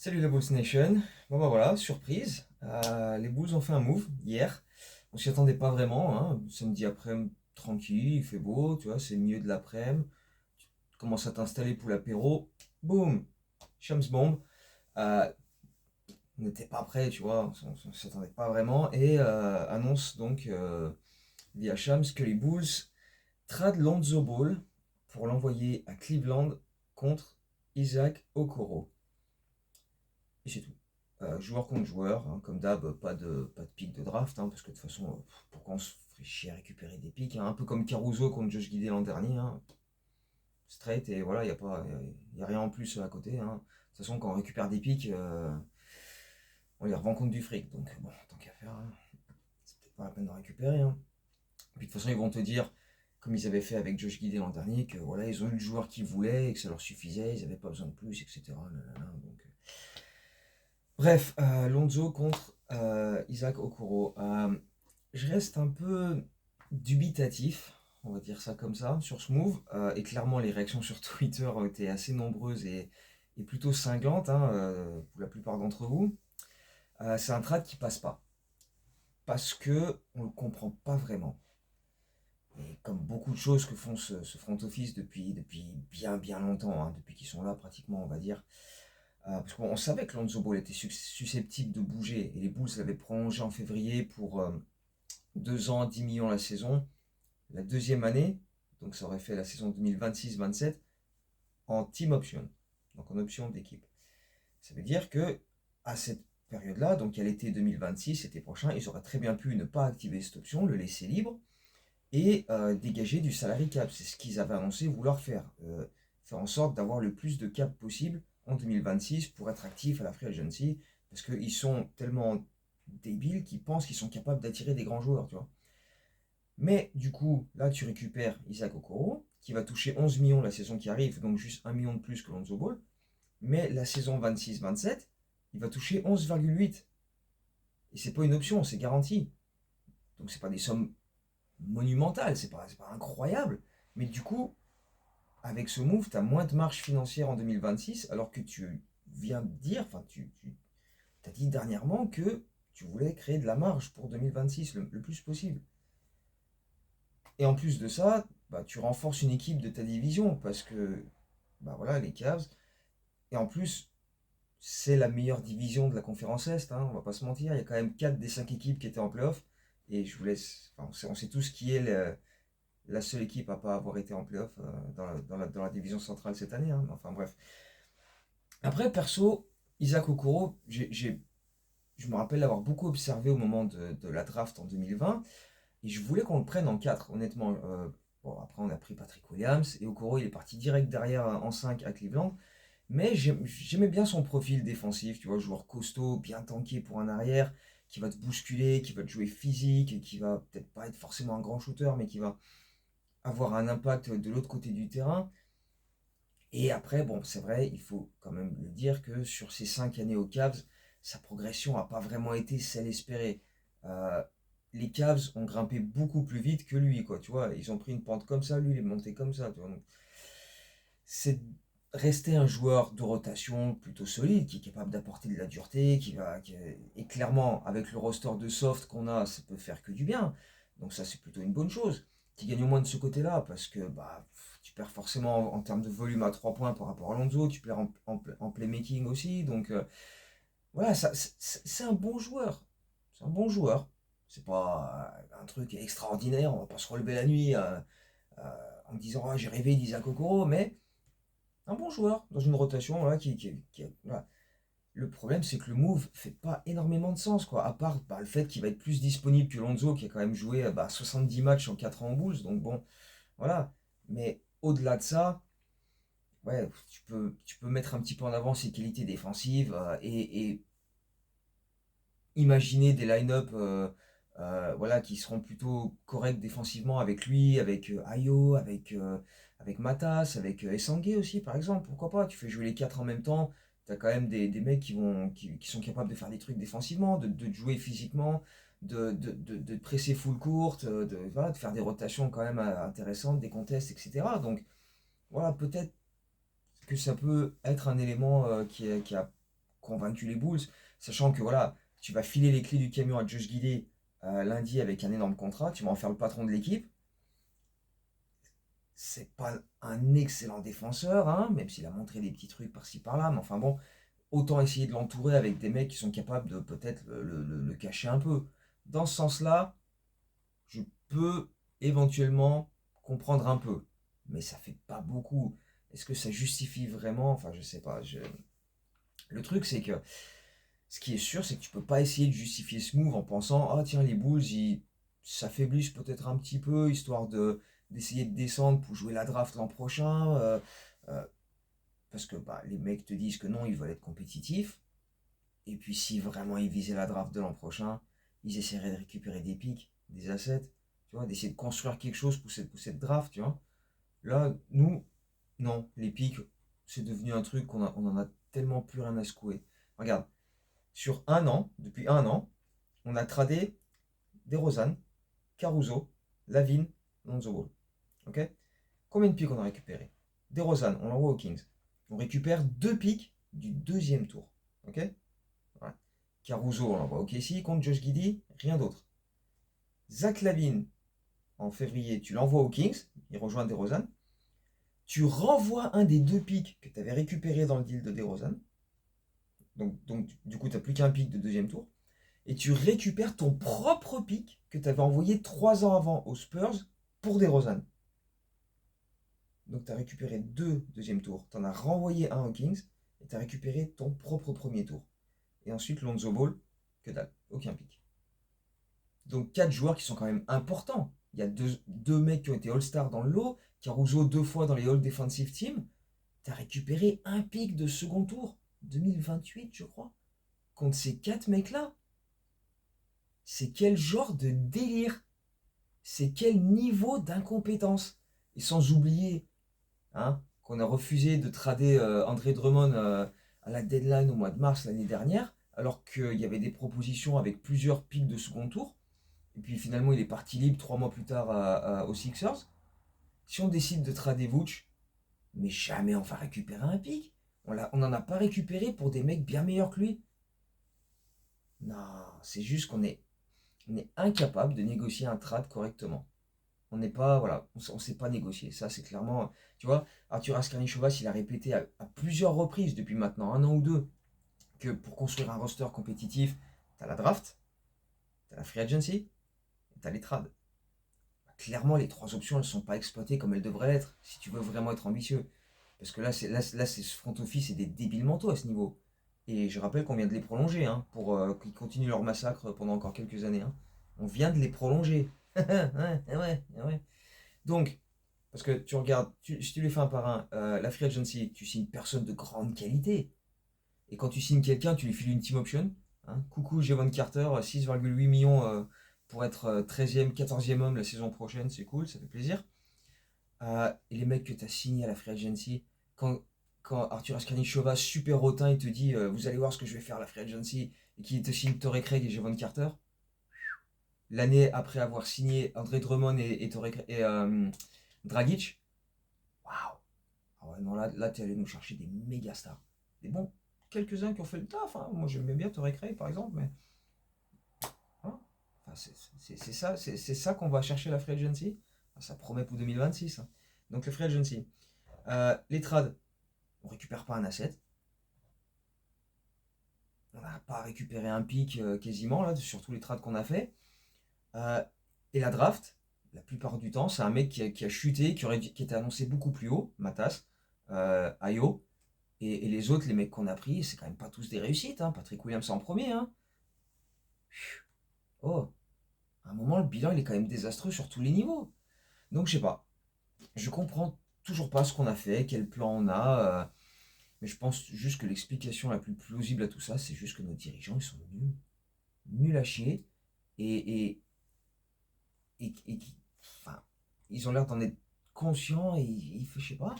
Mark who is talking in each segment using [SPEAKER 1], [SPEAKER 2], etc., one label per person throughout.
[SPEAKER 1] Salut la Bulls Nation. Bon bah voilà, surprise. Les Bulls ont fait un move hier. On s'y attendait pas vraiment, hein. Samedi après-midi, tranquille, il fait beau, tu vois, c'est le milieu de l'après-midi. Tu commences à t'installer pour l'apéro. Boum, Shams bombe. Euh, on n'était pas prêt, tu vois, on s'y attendait pas vraiment. Et annonce donc via Shams que les Bulls trade Lonzo Ball pour l'envoyer à Cleveland contre Isaac Okoro. Et c'est tout. Joueur contre joueur, hein, comme d'hab, pas de pic de draft, hein, parce que de toute façon, pourquoi on se ferait chier à récupérer des pics, hein, un peu comme Caruso contre Josh Giddey l'an dernier, hein, straight, et voilà, y a rien en plus à côté. Hein. De toute façon, quand on récupère des pics, on les revend contre du fric, donc bon, tant qu'à faire, hein, c'est peut-être pas la peine de récupérer. Hein. Et puis de toute façon, ils vont te dire, comme ils avaient fait avec Josh Giddey l'an dernier, que voilà, ils ont eu le joueur qu'ils voulaient, et que ça leur suffisait, ils n'avaient pas besoin de plus, etc. Donc, bref, Lonzo contre Isaac Okoro. Je reste un peu dubitatif, on va dire ça comme ça, sur ce move. Et clairement, les réactions sur Twitter ont été assez nombreuses et plutôt cinglantes, hein, pour la plupart d'entre vous. C'est un trade qui passe pas. Parce que on le comprend pas vraiment. Et comme beaucoup de choses que font ce front office depuis bien bien longtemps, hein, depuis qu'ils sont là pratiquement, on va dire. Parce qu'on savait que Lonzo Ball était susceptible de bouger et les Bulls l'avaient prolongé en février pour 2 ans, 10 millions la saison. La deuxième année, donc ça aurait fait la saison 2026-27, en team option, donc en option d'équipe. Ça veut dire que à cette période-là, donc à l'été 2026, l'été prochain, ils auraient très bien pu ne pas activer cette option, le laisser libre et dégager du salary cap. C'est ce qu'ils avaient annoncé vouloir faire. Faire en sorte d'avoir le plus de cap possible en 2026 pour être actifs à la free agency, parce qu'ils sont tellement débiles qu'ils pensent qu'ils sont capables d'attirer des grands joueurs, tu vois. Mais du coup, là, tu récupères Isaac Okoro, qui va toucher 11 millions la saison qui arrive, donc juste 1 million de plus que Lonzo Ball. Mais la saison 26-27, il va toucher 11,8. Et c'est pas une option, c'est garanti. Donc c'est pas des sommes monumentales, c'est pas incroyable. Mais du coup, avec ce move, tu as moins de marge financière en 2026, alors que tu viens de dire, enfin, tu as dit dernièrement que tu voulais créer de la marge pour 2026 le plus possible. Et en plus de ça, bah, tu renforces une équipe de ta division, parce que bah, voilà, les Cavs, et en plus, c'est la meilleure division de la conférence Est, hein, on va pas se mentir, il y a quand même 4 des 5 équipes qui étaient en playoff, et je vous laisse, enfin, on sait tous qui est la seule équipe à pas avoir été en playoff dans la division centrale cette année, hein, enfin bref. Après, perso, Isaac Okoro, je me rappelle l'avoir beaucoup observé au moment de la draft en 2020, et je voulais qu'on le prenne en 4 honnêtement. Bon, après, on a pris Patrick Williams, et Okoro, il est parti direct derrière en 5 à Cleveland, mais j'aimais bien son profil défensif, tu vois, joueur costaud, bien tanké pour un arrière, qui va te bousculer, qui va te jouer physique, et qui va peut-être pas être forcément un grand shooter, mais qui va avoir un impact de l'autre côté du terrain. Et après, bon, c'est vrai, il faut quand même le dire que sur ces 5 années aux Cavs, sa progression n'a pas vraiment été celle espérée. Euh, les Cavs ont grimpé beaucoup plus vite que lui, quoi, tu vois. Ils ont pris une pente comme ça, lui, il est monté comme ça, tu vois. Donc, c'est rester un joueur de rotation plutôt solide, qui est capable d'apporter de la dureté, et clairement, avec le roster de soft qu'on a, ça peut faire que du bien. Donc ça, c'est plutôt une bonne chose. Qui gagne au moins de ce côté-là, parce que bah, tu perds forcément en termes de volume à 3 points par rapport à Lonzo, tu perds en playmaking aussi. Donc voilà, c'est un bon joueur. C'est un bon joueur. C'est pas un truc extraordinaire, on va pas se relever la nuit en disant ah, j'ai rêvé d'Isaac Okoro, mais un bon joueur dans une rotation voilà, voilà. Le problème, c'est que le move fait pas énormément de sens, quoi. À part bah, le fait qu'il va être plus disponible que Lonzo, qui a quand même joué 70 matchs en 4 ans en Bulls. Donc bon, voilà. Mais au-delà de ça, ouais, tu peux mettre un petit peu en avant ses qualités défensives et imaginer des line-up voilà, qui seront plutôt corrects défensivement avec lui, avec Ayo, avec Matas, avec Essangué aussi, par exemple. Pourquoi pas? Tu fais jouer les quatre en même temps. Tu as quand même des mecs qui sont capables de faire des trucs défensivement, de jouer physiquement, de presser full courte, voilà, de faire des rotations quand même intéressantes, des contests, etc. Donc voilà, peut-être que ça peut être un élément qui a convaincu les Bulls, sachant que voilà, tu vas filer les clés du camion à Josh Giddey lundi avec un énorme contrat, tu vas en faire le patron de l'équipe. C'est pas un excellent défenseur, hein, même s'il a montré des petits trucs par-ci par-là, mais enfin bon, autant essayer de l'entourer avec des mecs qui sont capables de peut-être le cacher un peu. Dans ce sens-là, je peux éventuellement comprendre un peu, mais ça fait pas beaucoup. Est-ce que ça justifie vraiment? Enfin, je sais pas. Le truc, c'est que ce qui est sûr, c'est que tu peux pas essayer de justifier ce move en pensant, ah tiens, les Bulls, ils s'affaiblissent peut-être un petit peu, histoire d'essayer de descendre pour jouer la draft l'an prochain. Euh, parce que bah, les mecs te disent que non, ils veulent être compétitifs. Et puis si vraiment ils visaient la draft de l'an prochain, ils essaieraient de récupérer des pics, des assets, tu vois, d'essayer de construire quelque chose pour cette draft, tu vois. Là, nous, non, les pics, c'est devenu un truc on en a tellement plus rien à secouer. Regarde, sur un an, depuis un an, on a tradé DeRozan, Caruso, Lavine, Lonzo Ball. Ok. Combien de pics on a récupéré? DeRozan, on l'envoie aux Kings. On récupère deux pics du deuxième tour. Ok. Voilà. Caruso, on l'envoie au KC contre Josh Giddey, rien d'autre. Zach Lavine, en février, tu l'envoies aux Kings, il rejoint DeRozan. Tu renvoies un des deux pics que tu avais récupéré dans le deal de DeRozan. Donc du coup, tu n'as plus qu'un pic de deuxième tour. Et tu récupères ton propre pic que tu avais envoyé 3 ans avant aux Spurs pour DeRozan. Donc tu as récupéré deux deuxième tours. Tu en as renvoyé un aux Kings et tu as récupéré ton propre premier tour. Et ensuite, Lonzo Ball, que dalle, aucun pic. Donc 4 joueurs qui sont quand même importants. Il y a deux mecs qui ont été All-Star dans le lot, Caruso 2 fois dans les All-Defensive Team. Tu as récupéré un pic de second tour, 2028 je crois, contre ces 4 mecs-là. C'est quel genre de délire? C'est quel niveau d'incompétence? Et sans oublier hein, qu'on a refusé de trader André Drummond à la deadline au mois de mars l'année dernière, alors qu'il y avait des propositions avec plusieurs pics de second tour. Et puis finalement, il est parti libre 3 mois plus tard aux Sixers. Si on décide de trader Vooch, mais jamais on va récupérer un pic. On n'en a pas récupéré pour des mecs bien meilleurs que lui. Non, c'est juste on est incapable de négocier un trade correctement. On n'est pas, voilà, on ne sait pas négocier. Ça, c'est clairement, tu vois, Arthur Askarnichovas, il a répété à plusieurs reprises depuis maintenant un an ou deux que pour construire un roster compétitif, tu as la draft, tu as la free agency, et tu as les trades. Clairement, les trois options, elles ne sont pas exploitées comme elles devraient l'être, si tu veux vraiment être ambitieux. Parce que là, c'est ce front office et des débiles mentaux à ce niveau. Et je rappelle qu'on vient de les prolonger, hein, pour qu'ils continuent leur massacre pendant encore quelques années. Hein. On vient de les prolonger. Ouais. Donc, parce que tu regardes, si tu les fais un par un, la free agency, tu signes personne de grande qualité. Et quand tu signes quelqu'un, tu lui files une team option. Hein. Coucou, Jevon Carter, 6,8 millions pour être 13e, 14e homme la saison prochaine, c'est cool, ça fait plaisir. Et les mecs que tu as signés à la free agency, quand Arthur Askarnichovas, super hautain, il te dit vous allez voir ce que je vais faire à la free agency, et qu'il te signe Torrey Craig et Jevon Carter, l'année après avoir signé André Drummond et Dragic, waouh! Ah ouais, non, là tu es allé nous chercher des méga stars. Des bons, quelques-uns qui ont fait le taf. Hein. Moi, j'aimais bien Torrey Craig, par exemple, mais. Hein enfin, c'est ça qu'on va chercher à la free agency. Ah, ça promet pour 2026. Hein. Donc, le free agency. Les trades, on récupère pas un asset. On n'a pas récupéré un pic quasiment, là, sur tous les trades qu'on a fait. Euh, et la draft, la plupart du temps, c'est un mec qui a chuté, qui était annoncé beaucoup plus haut, Matas, Ayo. Et les autres, les mecs qu'on a pris, c'est quand même pas tous des réussites. Hein. Patrick Williams en premier. Hein. Oh, à un moment, le bilan, il est quand même désastreux sur tous les niveaux. Donc, je sais pas. Je comprends toujours pas ce qu'on a fait, quel plan on a. Mais je pense juste que l'explication la plus plausible à tout ça, c'est juste que nos dirigeants, ils sont nuls. Nuls à chier. Et, et, enfin, ils ont l'air d'en être conscients et je sais pas.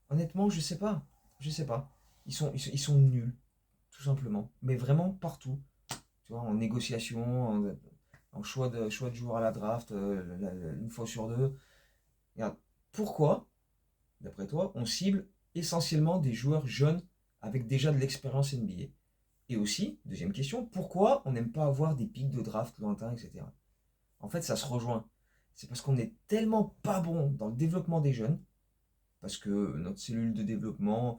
[SPEAKER 1] Honnêtement, je sais pas. Je sais pas. Ils sont nuls, tout simplement. Mais vraiment partout. Tu vois, en négociation, en choix de joueurs à la draft, une fois sur deux. Regarde, pourquoi, d'après toi, on cible essentiellement des joueurs jeunes avec déjà de l'expérience NBA? Et aussi, deuxième question, pourquoi on n'aime pas avoir des pics de draft lointains, etc. En fait, ça se rejoint. C'est parce qu'on est tellement pas bon dans le développement des jeunes, parce que notre cellule de développement,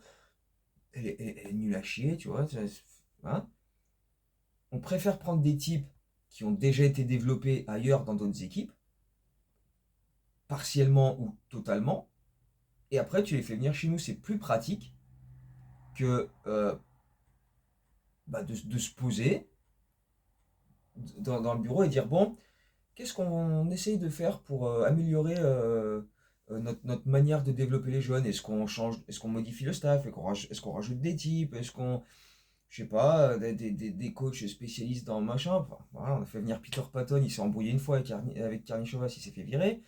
[SPEAKER 1] elle est nulle à chier, tu vois. Hein. On préfère prendre des types qui ont déjà été développés ailleurs dans d'autres équipes, partiellement ou totalement, et après tu les fais venir chez nous. C'est plus pratique que de se poser dans le bureau et dire bon, qu'est-ce qu'on essaye de faire pour améliorer notre manière de développer les jeunes? Est-ce qu'on change, est-ce qu'on modifie le staff? Est-ce qu'on rajoute des types? Est-ce qu'on, je sais pas, des coachs spécialistes dans le machin? Enfin, voilà, on a fait venir Peter Patton, il s'est embrouillé une fois avec Karnišovas, il s'est fait virer.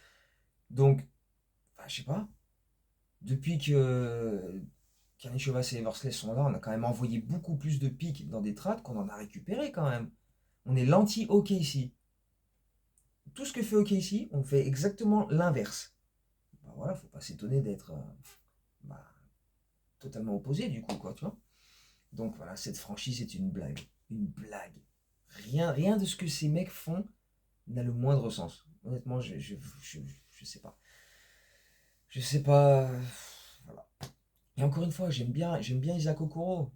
[SPEAKER 1] Donc, enfin, je sais pas, depuis que Karnišovas et Eversley sont là, on a quand même envoyé beaucoup plus de pics dans des trades qu'on en a récupéré quand même. On est l'anti-OKC. Tout ce que fait OKC, on fait exactement l'inverse. Bah voilà, faut pas s'étonner d'être bah, totalement opposé du coup, quoi, tu vois. Donc voilà, cette franchise est une blague. Une blague. Rien de ce que ces mecs font n'a le moindre sens. Honnêtement, je sais pas. Je sais pas. Voilà. Et encore une fois, j'aime bien Isaac Okoro.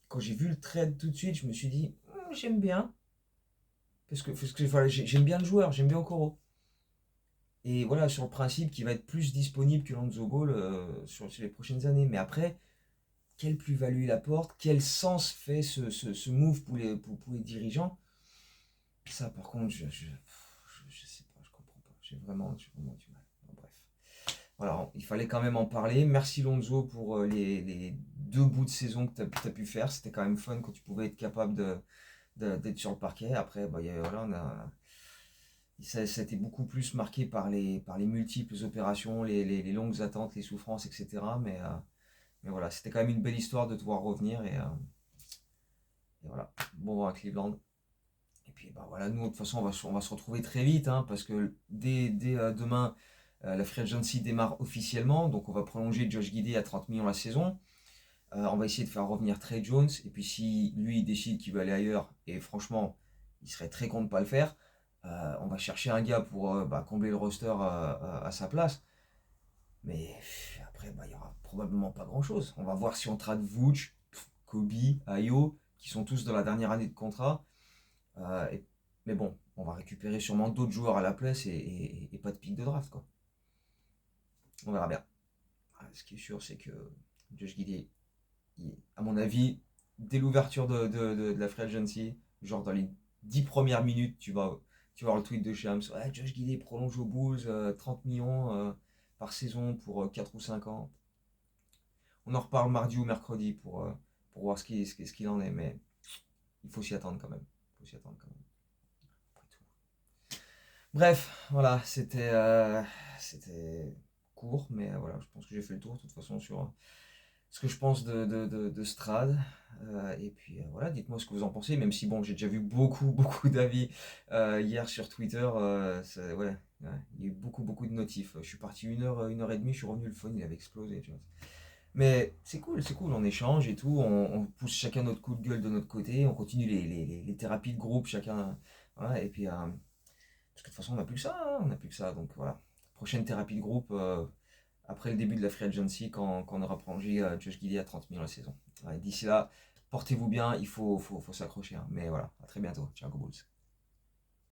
[SPEAKER 1] Quand j'ai vu le trade tout de suite, je me suis dit, j'aime bien. Parce que voilà, j'aime bien le joueur, j'aime bien Okoro. Et voilà, sur le principe qu'il va être plus disponible que Lonzo Ball sur les prochaines années. Mais après, quelle plus-value il apporte, quel sens fait ce move pour les dirigeants. Ça, par contre, je sais pas, je comprends pas. J'ai vraiment du mal. Bon, bref. Voilà, il fallait quand même en parler. Merci Lonzo pour les 2 bouts de saison que tu as pu faire. C'était quand même fun quand tu pouvais être capable d'être sur le parquet. Après, bah, voilà, ça a été beaucoup plus marqué par les multiples opérations, les longues attentes, les souffrances, etc. Mais voilà, c'était quand même une belle histoire de te voir revenir. Et voilà, bon à Cleveland. Et puis bah voilà, nous de toute façon on va se retrouver très vite hein, parce que dès demain la free agency démarre officiellement, donc on va prolonger Josh Giddey à 30 millions la saison. On va essayer de faire revenir Trey Jones et puis si lui il décide qu'il veut aller ailleurs et franchement il serait très con de pas le faire, on va chercher un gars pour combler le roster à sa place. Mais après bah, il y aura probablement pas grand chose. On va voir si on trade Vooch, Kobe, Ayo qui sont tous dans la dernière année de contrat. Euh, et- mais bon, on va récupérer sûrement d'autres joueurs à la place et pas de pic de draft, quoi. On verra bien. Ce qui est sûr, c'est que Josh Giddey, à mon avis, dès l'ouverture de la free agency, genre dans les 10 premières minutes, tu vas voir le tweet de Shams. Ouais, Josh Giddey prolonge aux Bulls 30 millions par saison pour 4 ou 5 ans. On en reparle mardi ou mercredi pour voir ce qu'il en est, mais il faut s'y attendre quand même. Il faut s'y attendre quand même. Après tout. Bref, voilà, c'était court, mais voilà, je pense que j'ai fait le tour de toute façon sur ce que je pense de Strad. Et puis voilà, dites-moi ce que vous en pensez, même si bon, j'ai déjà vu beaucoup, beaucoup d'avis hier sur Twitter. Ouais, ouais, il y a eu beaucoup, beaucoup de notifs. Je suis parti une heure et demie, je suis revenu, le phone, il avait explosé, tu vois. Mais c'est cool, on échange et tout, on pousse chacun notre coup de gueule de notre côté, on continue les thérapies de groupe, chacun. Voilà, et puis parce que de toute façon, on n'a plus que ça, hein, on n'a plus que ça. Donc voilà. Prochaine thérapie de groupe après le début de la free agency, quand on aura prolongé Josh Giddey à 30 millions la saison. Ouais, d'ici là, portez-vous bien, il faut s'accrocher. Hein. Mais voilà, à très bientôt. Ciao, go Bulls.